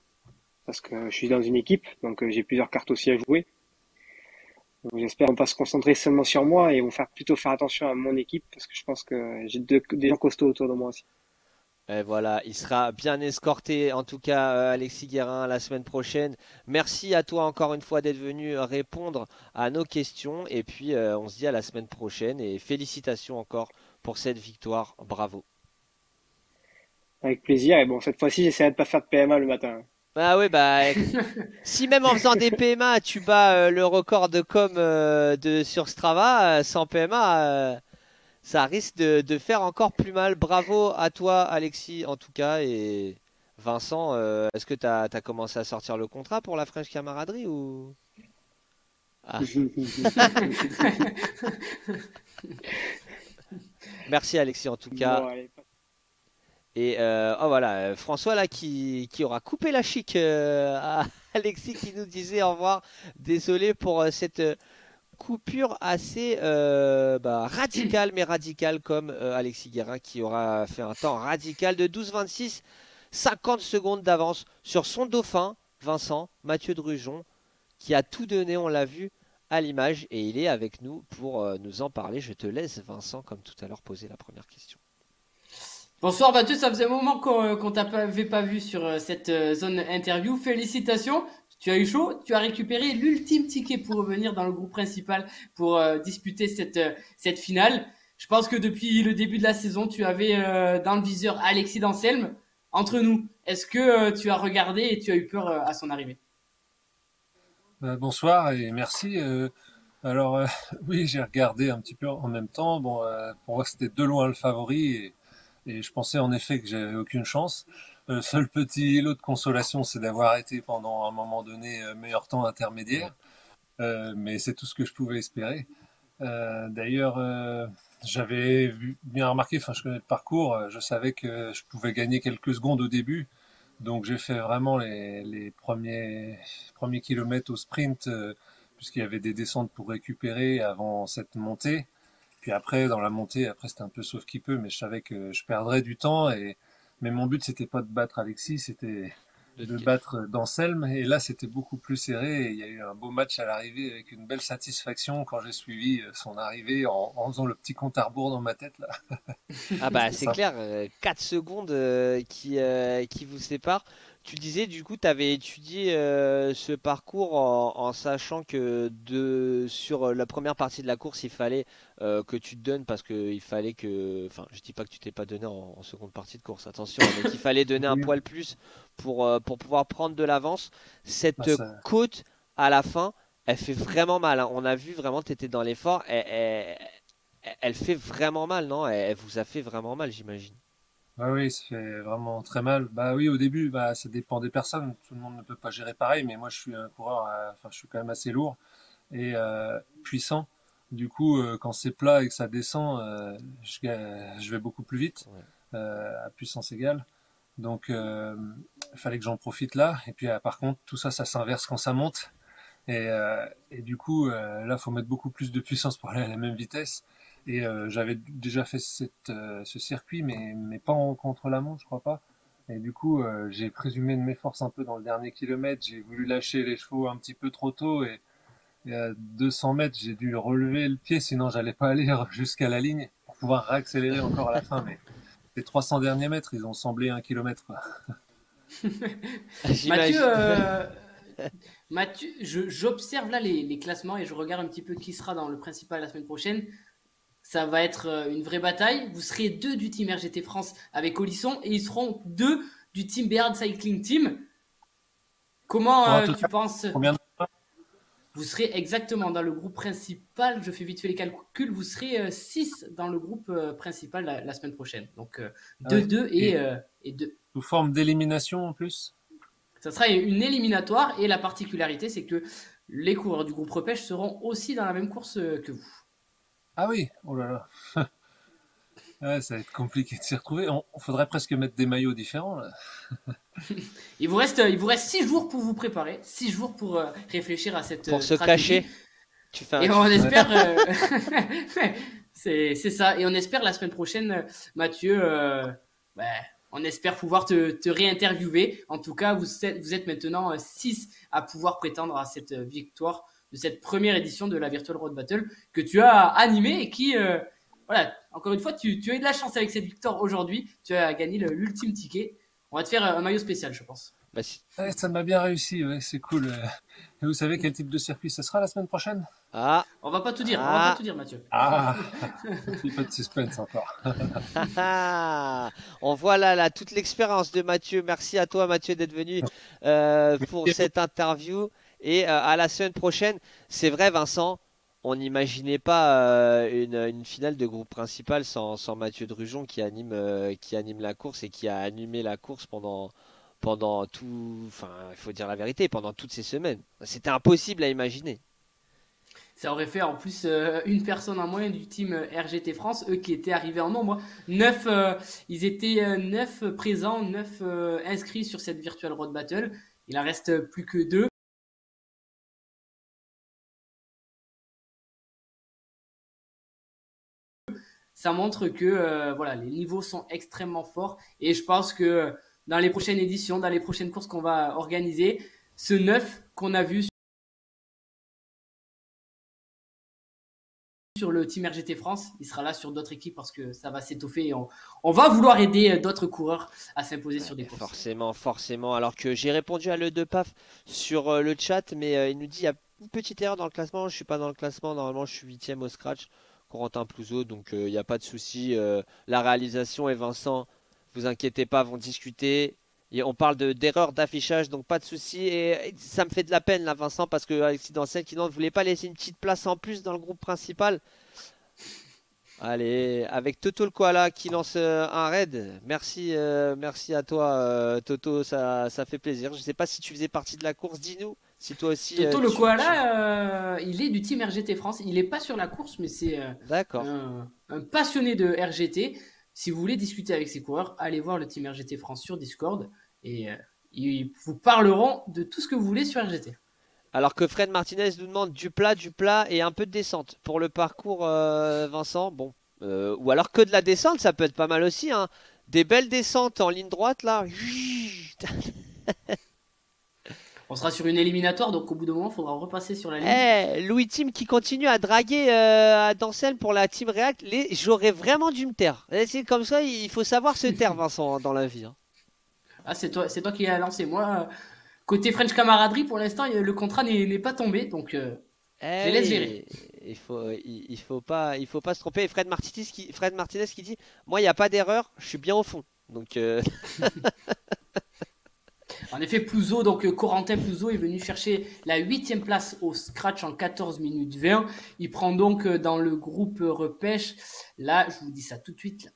Parce que je suis dans une équipe, donc j'ai plusieurs cartes aussi à jouer. Donc j'espère qu'on va pas se concentrer seulement sur moi et on va plutôt faire attention à mon équipe parce que je pense que j'ai des gens costauds autour de moi aussi. Et voilà, il sera bien escorté, en tout cas, Alexis Guérin, la semaine prochaine. Merci à toi encore une fois d'être venu répondre à nos questions. Et puis, on se dit à la semaine prochaine. Et félicitations encore pour cette victoire. Bravo. Avec plaisir. Et bon, cette fois-ci, j'essaierai de pas faire de PMA le matin. Ah oui, si même en faisant des PMA, tu bats le record de com sur Strava, sans PMA, ça risque de faire encore plus mal. Bravo à toi, Alexis, en tout cas. Et Vincent, est-ce que tu as commencé à sortir le contrat pour la French Camaraderie ou... Ah. Merci, Alexis, en tout cas. Bon, allez. Et voilà, François là qui aura coupé la chic à Alexis qui nous disait au revoir. Désolé pour cette coupure assez radicale, mais radicale comme Alexis Guérin qui aura fait un temps radical de 12,26, 50 secondes d'avance sur son dauphin, Vincent, Mathieu Drujon, qui a tout donné, on l'a vu à l'image, et il est avec nous pour nous en parler. Je te laisse, Vincent, comme tout à l'heure, poser la première question. Bonsoir Mathieu, ça faisait un moment qu'on t'avait pas vu sur cette zone interview. Félicitations, tu as eu chaud, tu as récupéré l'ultime ticket pour revenir dans le groupe principal pour disputer cette finale. Je pense que depuis le début de la saison, tu avais dans le viseur Alexis d'Anselme. Entre nous, est-ce que tu as regardé et tu as eu peur à son arrivée? Bonsoir et merci. Alors oui, j'ai regardé un petit peu en même temps. Bon, pour moi c'était de loin le favori et je pensais en effet que j'avais aucune chance. Seul petit lot de consolation, c'est d'avoir été pendant un moment donné meilleur temps intermédiaire. Mais c'est tout ce que je pouvais espérer. D'ailleurs, j'avais bien remarqué, enfin je connais le parcours, je savais que je pouvais gagner quelques secondes au début. Donc j'ai fait vraiment les premiers kilomètres au sprint, puisqu'il y avait des descentes pour récupérer avant cette montée. Puis après, dans la montée, après c'était un peu sauf qui peut, mais je savais que je perdrais du temps. Mais mon but c'était pas de battre Alexis, c'était de battre d'Anselme. Et là c'était beaucoup plus serré. Et il y a eu un beau match à l'arrivée avec une belle satisfaction quand j'ai suivi son arrivée en faisant le petit compte à rebours dans ma tête là. Ah bah c'est clair, 4 secondes qui vous séparent. Tu disais du coup tu avais étudié ce parcours en sachant que sur la première partie de la course il fallait que tu te donnes parce qu'il fallait que... Enfin je dis pas que tu t'es pas donné en seconde partie de course, attention, mais qu'il fallait donner un poil plus pour pouvoir prendre de l'avance. Cette côte à la fin, elle fait vraiment mal, hein. On a vu vraiment tu étais dans l'effort, elle fait vraiment mal, non? Elle vous a fait vraiment mal, j'imagine. Ah oui, ça fait vraiment très mal. Bah oui, au début, bah ça dépend des personnes. Tout le monde ne peut pas gérer pareil, mais moi je suis un coureur, enfin je suis quand même assez lourd et puissant. Du coup, quand c'est plat et que ça descend, je vais beaucoup plus vite, Ouais. à puissance égale. Donc, il fallait que j'en profite là. Et puis, par contre, tout ça, ça s'inverse quand ça monte. Et du coup, là, faut mettre beaucoup plus de puissance pour aller à la même vitesse. Et j'avais déjà fait ce circuit, mais pas en contre-la-montre, je crois pas. Et du coup, j'ai présumé de mes forces un peu dans le dernier kilomètre. J'ai voulu lâcher les chevaux un petit peu trop tôt et à 200 mètres, j'ai dû relever le pied, sinon j'allais pas aller jusqu'à la ligne pour pouvoir réaccélérer encore à la fin. Mais les 300 derniers mètres, ils ont semblé 1 kilomètre, quoi. Mathieu, j'observe là les classements et je regarde un petit peu qui sera dans le principal la semaine prochaine. Ça va être une vraie bataille. Vous serez 2 du team RGT France avec Olisson et ils seront 2 du team Béarn Cycling Team. Comment tu penses? Combien de points? vous serez exactement dans le groupe principal. Je fais vite fait les calculs. Vous serez 6 dans le groupe principal la semaine prochaine. Donc 2-2 et 2. Sous forme d'élimination en plus? Ça sera une éliminatoire et la particularité, c'est que les coureurs du groupe repêche seront aussi dans la même course que vous. Ah oui, oh là là. Ouais, ça va être compliqué de s'y retrouver. On faudrait presque mettre des maillots différents là. Il vous reste 6 jours pour vous préparer, 6 jours pour réfléchir à cette Pour se stratégie. cacher. Tu fais un... Et on espère, c'est ça. Et on espère la semaine prochaine, Mathieu, on espère pouvoir te réinterviewer. En tout cas, vous êtes maintenant 6 à pouvoir prétendre à cette victoire de cette première édition de la Virtual Road Battle que tu as animée et qui, voilà, encore une fois, tu as eu de la chance avec cette victoire aujourd'hui. Tu as gagné l'ultime ticket. On va te faire un maillot spécial, je pense. Bah, si. Ouais, ça m'a bien réussi, ouais, c'est cool. Et vous savez quel type de circuit ça sera la semaine prochaine? Ah, On va pas tout dire, Mathieu. Ah, il n'y a pas de suspense encore. on voit là toute l'expérience de Mathieu. Merci à toi, Mathieu, d'être venu pour cette interview. Et à la semaine prochaine. C'est vrai, Vincent, on n'imaginait pas une finale de groupe principal sans Mathieu Drujon qui anime la course et qui a animé la course pendant tout, enfin, il faut dire la vérité, pendant toutes ces semaines. C'était impossible à imaginer. Ça aurait fait en plus une personne en moins du team RGT France, eux qui étaient arrivés en nombre. 9, ils étaient 9 présents, 9 inscrits sur cette Virtual Road Battle. Il en reste plus que 2. Ça montre que voilà, les niveaux sont extrêmement forts et je pense que dans les prochaines éditions, dans les prochaines courses qu'on va organiser, ce 9 qu'on a vu sur le team RGT France, il sera là sur d'autres équipes parce que ça va s'étoffer et on va vouloir aider d'autres coureurs à s'imposer sur des courses. Forcément. Alors que j'ai répondu à le de Paf sur le chat, mais il nous dit il y a une petite erreur dans le classement. Je suis pas dans le classement. Normalement, je suis 8e au scratch. Corentin Plouzeau, donc il n'y a pas de souci. La réalisation et Vincent, vous inquiétez pas, vont discuter. Et on parle d'erreur d'affichage, donc pas de souci. Et ça me fait de la peine là, Vincent, parce que Accidentiel qui ne voulait pas laisser une petite place en plus dans le groupe principal. Allez, avec Toto le Koala qui lance un raid. Merci à toi, Toto, ça fait plaisir. Je ne sais pas si tu faisais partie de la course, dis-nous. Si toi aussi. Toto le Koala, il est du team RGT France. Il n'est pas sur la course, mais c'est un passionné de RGT. Si vous voulez discuter avec ces coureurs, allez voir le team RGT France sur Discord et ils vous parleront de tout ce que vous voulez sur RGT. Alors que Fred Martinez nous demande du plat et un peu de descente. Pour le parcours, Vincent, bon. Ou alors que de la descente, ça peut être pas mal aussi. Hein. Des belles descentes en ligne droite, là. On sera sur une éliminatoire, donc au bout d'un moment, il faudra repasser sur la ligne. Louis Team qui continue à draguer à Dancel pour la Team React. J'aurais vraiment dû me taire. C'est comme ça, il faut savoir se taire, Vincent, dans la vie. Hein. Ah, c'est toi qui as lancé. Moi, côté French Camaraderie, pour l'instant, le contrat n'est pas tombé, donc je les laisse gérer. Il faut pas se tromper. Et Fred Martinez qui dit, moi, il n'y a pas d'erreur, je suis bien au fond. Donc. En effet, Plouzeau, donc Corentin Plouzeau est venu chercher la 8e place au scratch en 14 minutes 20. Il prend donc dans le groupe repêche. Là, je vous dis ça tout de suite.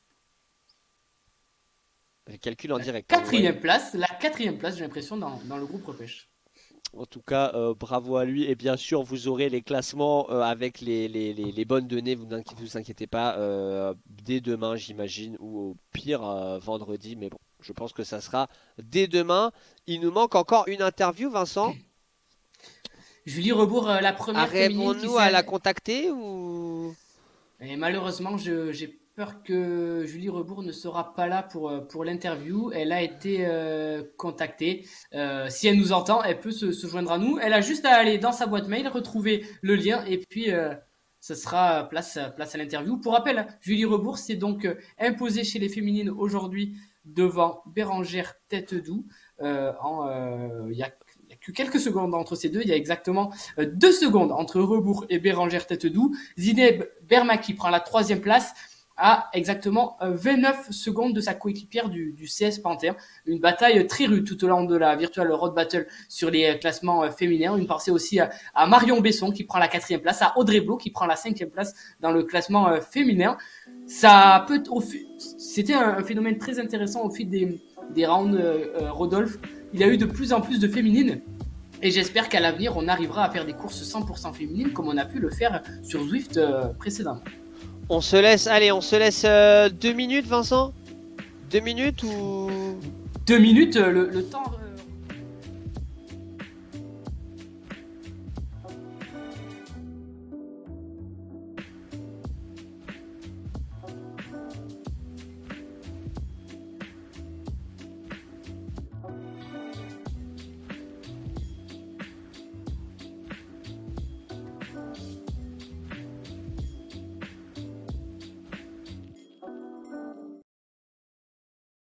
Je calcule en direct. La 4e place, j'ai l'impression, dans le groupe repêche. En tout cas, bravo à lui. Et bien sûr, vous aurez les classements avec les bonnes données. Vous vous inquiétez pas. Dès demain, j'imagine, ou au pire vendredi. Mais bon, je pense que ça sera dès demain. Il nous manque encore une interview, Vincent. Julie Rebourg, la première féminine. Arrivons-nous à la contacter ou... Et malheureusement, j'ai peur que Julie Rebourg ne sera pas là pour l'interview. Elle a été contactée. Si elle nous entend, elle peut se joindre à nous. Elle a juste à aller dans sa boîte mail, retrouver le lien et puis ce sera place à l'interview. Pour rappel, Julie Rebourg s'est donc imposée chez les féminines aujourd'hui devant Bérangère Têtedoux. Il y a que quelques secondes entre ces deux. Il y a exactement 2 secondes entre Rebourg et Bérangère Têtedoux. Zineb Bermaki prend la 3e place. à exactement 29 secondes de sa coéquipière du CS Panther. Une bataille très rude tout au long de la Virtual Road Battle sur les classements féminins. Une pensée aussi à Marion Besson qui prend la 4e place, à Audrey Blo qui prend la 5e place dans le classement féminin. C'était un phénomène très intéressant au fil des rounds, Rodolphe. Il y a eu de plus en plus de féminines. Et j'espère qu'à l'avenir, on arrivera à faire des courses 100% féminines comme on a pu le faire sur Zwift précédemment. On se laisse 2 minutes, Vincent? 2 minutes ou... 2 minutes, le temps